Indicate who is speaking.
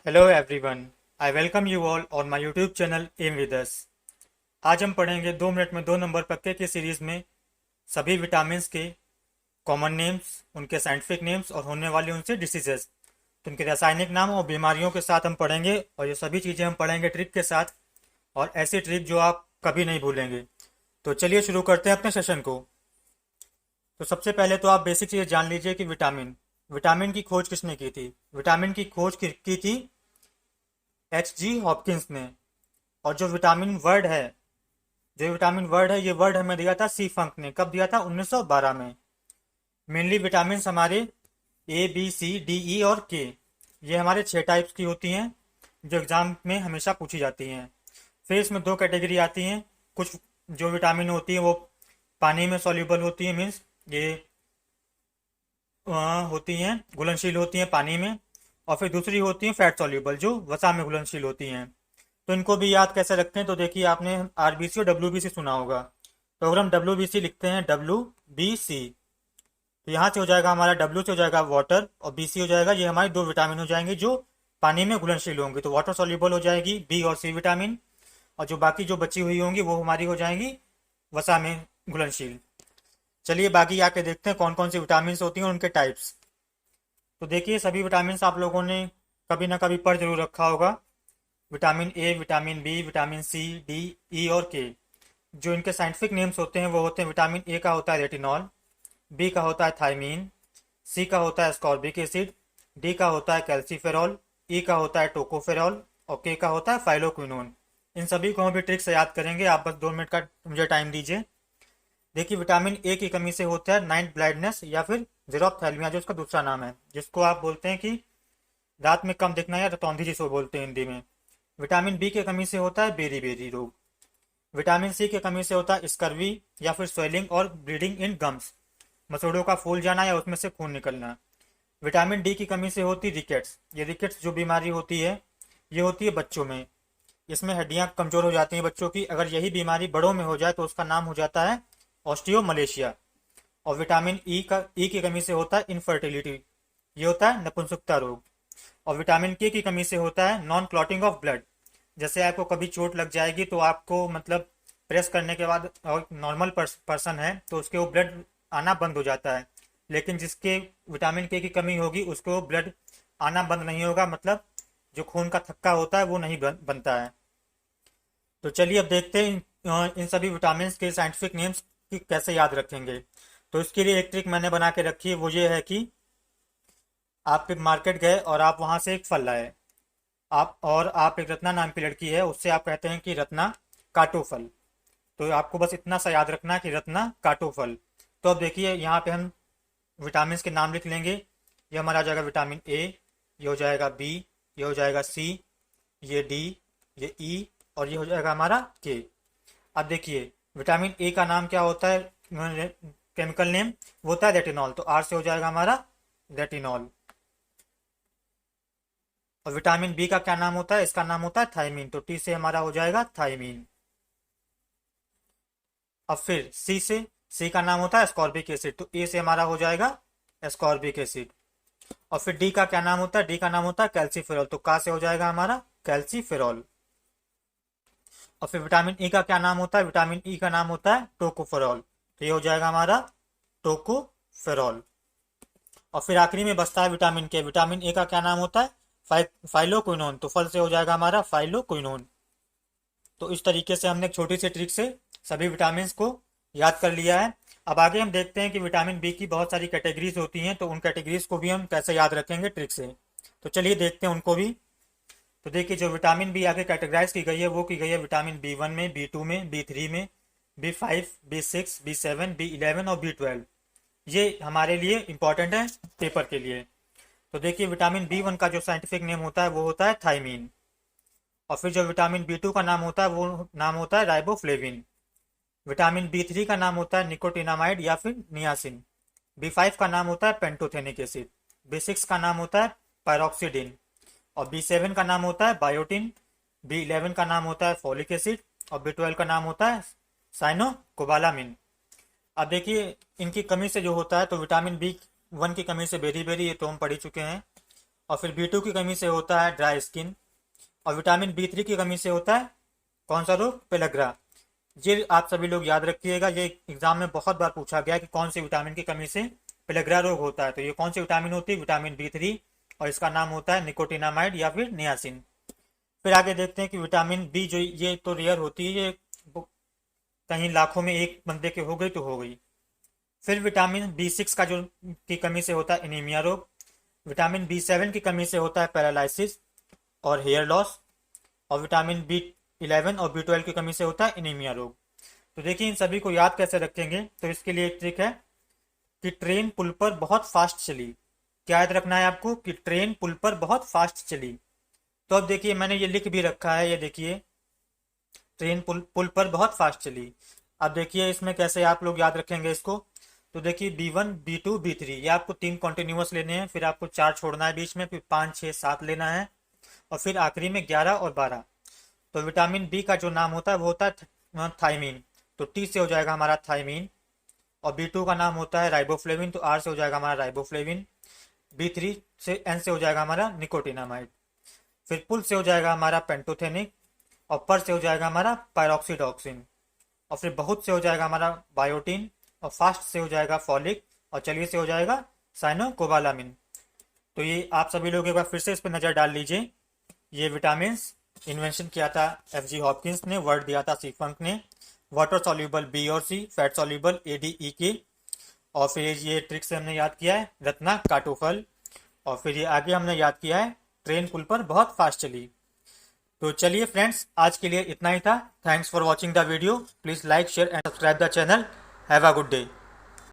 Speaker 1: Hello everyone, I welcome you all on my YouTube channel am with us. आज हम पढ़ेंगे 2 minute में 2 number पक्के की सीरीज में सभी विटामिन्स के कॉमन नेम्स, उनके साइंटिफिक नेम्स और होने वाली उनसे डिसीजेस, तो उनके रासायनिक नाम और बीमारियों के साथ हम पढ़ेंगे। और ये सभी चीज़ें हम पढ़ेंगे ट्रिक के साथ, और ऐसी ट्रिक जो आप कभी नहीं भूलेंगे। तो चलिए शुरू करते हैं अपने सेशन को। तो सबसे पहले तो आप बेसिक चीज़ जान लीजिए कि विटामिन विटामिन की खोज किसने की थी। विटामिन की खोज की थी H.G. हॉपकिंस ने। और जो विटामिन वर्ड है ये वर्ड हमें दिया था सी फंक ने। कब दिया था? 1912 में। मेनली विटामिन हमारे A B C D E और के, ये हमारे 6 टाइप्स की होती हैं जो एग्जाम में हमेशा पूछी जाती हैं। फिर इसमें 2 कैटेगरी आती हैं। कुछ जो विटामिन होती है वो पानी में सॉल्युबल होती है, मीन्स ये होती हैं, घुलनशील होती हैं पानी में। और फिर दूसरी होती हैं फैट सॉल्युबल, जो वसा में घुलनशील होती हैं। तो इनको भी याद कैसे रखते हैं? तो देखिए, आपने आरबीसी और डब्ल्यूबीसी सुना होगा। तो अगर हम डब्ल्यूबीसी लिखते हैं, डब्ल्यूबीसी, तो यहाँ से हो जाएगा हमारा, डब्ल्यू से हो जाएगा वाटर और बी सी हो जाएगा, ये हमारी 2 विटामिन हो जाएंगी जो पानी में घुलनशील होंगी। तो वाटर सॉल्युबल हो जाएगी बी और सी विटामिन, और जो बाकी जो बची हुई होंगी वो हमारी हो जाएंगी वसा में घुलनशील। चलिए बाकी आके देखते हैं कौन कौन सी विटामिन होती हैं और उनके टाइप्स। तो देखिए, सभी विटामिन आप लोगों ने कभी ना कभी पढ़ जरूर रखा होगा। Vitamin A, vitamin B, vitamin C, D, E और के। जो इनके साइंटिफिक नेम्स होते हैं वो होते हैं, विटामिन ए का होता है रेटिनॉल, बी का होता है थायमीन, सी का होता है स्कॉर्बिक एसिड, डी का होता है कैल्सीफेरॉल, ई का होता है टोकोफेरॉल और के का होता है फाइलोक्विनोन। इन सभी को हम भी ट्रिक से याद करेंगे। आप बस 2 मिनट का मुझे टाइम दीजिए। देखिए, विटामिन ए की कमी से होता है नाइट ब्लाइंडनेस या फिर जेरोप्थैल्मिया, जो उसका दूसरा नाम है, जिसको आप बोलते हैं कि रात में कम दिखना या रतौंधी जिसको बोलते हैं हिंदी में। विटामिन बी की कमी से होता है बेरी बेरी रोग। विटामिन सी की कमी से होता है स्कर्वी या फिर स्वेलिंग और ब्लीडिंग इन गम्स, मसूड़ों का फूल जाना या उसमें से खून निकलना। विटामिन डी की कमी से होती रिकेट्स। ये रिकेट्स जो बीमारी होती है, ये होती है बच्चों में। इसमें हड्डियां कमजोर हो जाती हैं बच्चों की। अगर यही बीमारी बड़ों में हो जाए तो उसका नाम हो जाता है ऑस्टियोमलेशिया। और विटामिन ई की कमी से होता है इनफर्टिलिटी, ये होता है नपुंसकता रोग। और विटामिन के की कमी से होता है नॉन क्लॉटिंग ऑफ ब्लड। जैसे आपको कभी चोट लग जाएगी तो आपको मतलब प्रेस करने के बाद, और नॉर्मल पर्सन है तो उसके वो ब्लड आना बंद हो जाता है। लेकिन जिसके विटामिन के की कमी होगी उसको ब्लड आना बंद नहीं होगा, मतलब जो खून का थक्का होता है वो नहीं बनता है। तो चलिए अब देखते हैं इन सभी विटामिन के साइंटिफिक नेम्स की कैसे याद रखेंगे। तो इसके लिए एक ट्रिक मैंने बना के रखी है, वो ये है कि आप एक मार्केट गए और आप वहां से एक फल लाए। आप एक रत्ना नाम की लड़की है, उससे आप कहते हैं कि रत्ना काटो फल। तो आपको बस इतना सा याद रखना है कि रत्ना काटो फल। तो अब देखिए, यहाँ पे हम विटामिन के नाम लिख लेंगे। ये हमारा आ जाएगा विटामिन ए, ये हो जाएगा बी, ये हो जाएगा सी, ये डी, ये ई और ये हो जाएगा हमारा के। अब देखिए, विटामिन ए का नाम क्या होता है, केमिकल नेम वो होता है रेटिनॉल, तो आर से हो जाएगा हमारा रेटिनॉल। और विटामिन बी का क्या नाम होता है? इसका नाम होता है थायमीन, तो टी से हमारा हो जाएगा थायमीन। अब फिर सी का नाम होता है स्कॉर्बिक एसिड, तो ए से हमारा हो जाएगा एस्कॉर्बिक एसिड। और फिर डी का क्या नाम होता है? डी का नाम होता है कैल्सीफेरॉल, तो का से हो जाएगा हमारा कैल्सीफेरॉल। और फिर विटामिन ई का क्या नाम होता है? विटामिन ई का नाम होता है टोकोफेरॉल, तो ये हो जाएगा हमारा टोकोफेरॉल। और फिर आखिरी में बचता है विटामिन के। विटामिन ए का क्या नाम होता है? फाइलोक्विनोन, तो फल से हो जाएगा हमारा फाइलोक्विनोन। तो इस तरीके से हमने एक छोटी सी ट्रिक से सभी विटामिन को याद कर लिया है। अब आगे हम देखते हैं कि विटामिन बी की बहुत सारी कैटेगरीज होती हैं, तो उन कैटेगरीज को भी हम कैसे याद रखेंगे ट्रिक से। तो चलिए देखते हैं उनको भी। तो देखिए, जो विटामिन बी आगे कैटेगराइज की गई है वो की गई है विटामिन बी 1 में, बी 2 में, बी 3 में, बी 5, बी 6, बी 7, बी 11 और बी 12। ये हमारे लिए इंपॉर्टेंट है पेपर के लिए। तो देखिए, विटामिन बी 1 का जो साइंटिफिक नेम होता है वो होता है थायमीन। और फिर जो विटामिन बी 2 का नाम होता है वो नाम होता है राइबोफ्लेविन। विटामिन बी 3 का नाम होता है निकोटिनामाइड या फिर नियासिन। बी 5 का नाम होता है पेंटोथेनिक एसिड। बी 6 का नाम होता है पैरोक्सीडिन। और बी 7 का नाम होता है बायोटिन। बी 11 का नाम होता है फोलिक एसिड। और बी 12 का नाम होता है साइनोकोबालामिन। अब देखिए, इनकी कमी से जो होता है, तो विटामिन बी 1 की कमी से बेरी बेरी, ये तो हम पढ़ ही चुके हैं। और फिर B2 की कमी से होता है ड्राई स्किन, और विटामिन B3 की कमी से होता है कौन सा रोग, पेलग्रा। ये आप सभी लोग याद रखिएगा, ये एग्जाम में बहुत बार पूछा गया कि कौन से विटामिन की कमी से पेलग्रा रोग होता है। तो ये कौन सी विटामिन होती है, विटामिन B3, और इसका नाम होता है निकोटिनामाइड या फिर नियासिन। फिर आगे देखते हैं कि विटामिन बी जो ये तो रेयर होती है, ये कहीं लाखों में एक बंदे के हो गई तो हो गई। फिर विटामिन B6 का जो की कमी से होता है एनीमिया रोग। विटामिन B7 की कमी से होता है पैरालिसिस और हेयर लॉस। और विटामिन B11 और B12 की कमी से होता है एनीमिया रोग। तो देखिए इन सभी को याद कैसे रखेंगे, तो इसके लिए एक ट्रिक है कि ट्रेन पुल पर बहुत फास्ट चली। क्या याद रखना है आपको, कि ट्रेन पुल पर बहुत फास्ट चली। तो अब देखिए मैंने ये लिख भी रखा है, ये देखिए ट्रेन पुल पर बहुत फास्ट चली। अब देखिए इसमें कैसे आप लोग याद रखेंगे इसको। तो देखिए B1 B2 B3 ये आपको 3 कॉन्टिन्यूस लेने हैं, फिर आपको 4 छोड़ना है बीच में, फिर 5 6 7 लेना है, और फिर आखिरी में 11 और 12। तो विटामिन बी का जो नाम होता है वो होता है थाइमीन, तो टी से हो जाएगा हमारा थाइमीन। और B2 का नाम होता है राइबोफ्लेविन, तो आर से हो जाएगा हमारा राइबोफ्लेविन। B3 से एन से हो जाएगा हमारा निकोटिनामाइड। फिर पुल से हो जाएगा हमारा पेंटोथेनिक, और पर से हो जाएगा हमारा पायरोक्सीडॉक्सिन, और फिर बहुत से हो जाएगा हमारा बायोटीन, और फास्ट से हो जाएगा फॉलिक, और चलिए से हो जाएगा साइनोकोबालामिन। तो ये आप सभी लोग एक बार फिर से इस पर नज़र डाल लीजिए। ये विटामिन इन्वेंशन किया था FG हॉपकिंस ने, वर्ड दिया था सीफंक ने। वाटर सॉल्यूबल बी और सी, फैट सॉल्यूबल ADE और फिर ये ट्रिक से हमने याद किया है रत्ना काटोफल, और फिर ये आगे हमने याद किया है ट्रेन पुल पर बहुत फास्ट चली। तो चलिए फ्रेंड्स, आज के लिए इतना ही था। Thanks for watching the video. Please like share and subscribe the channel. Have a good day.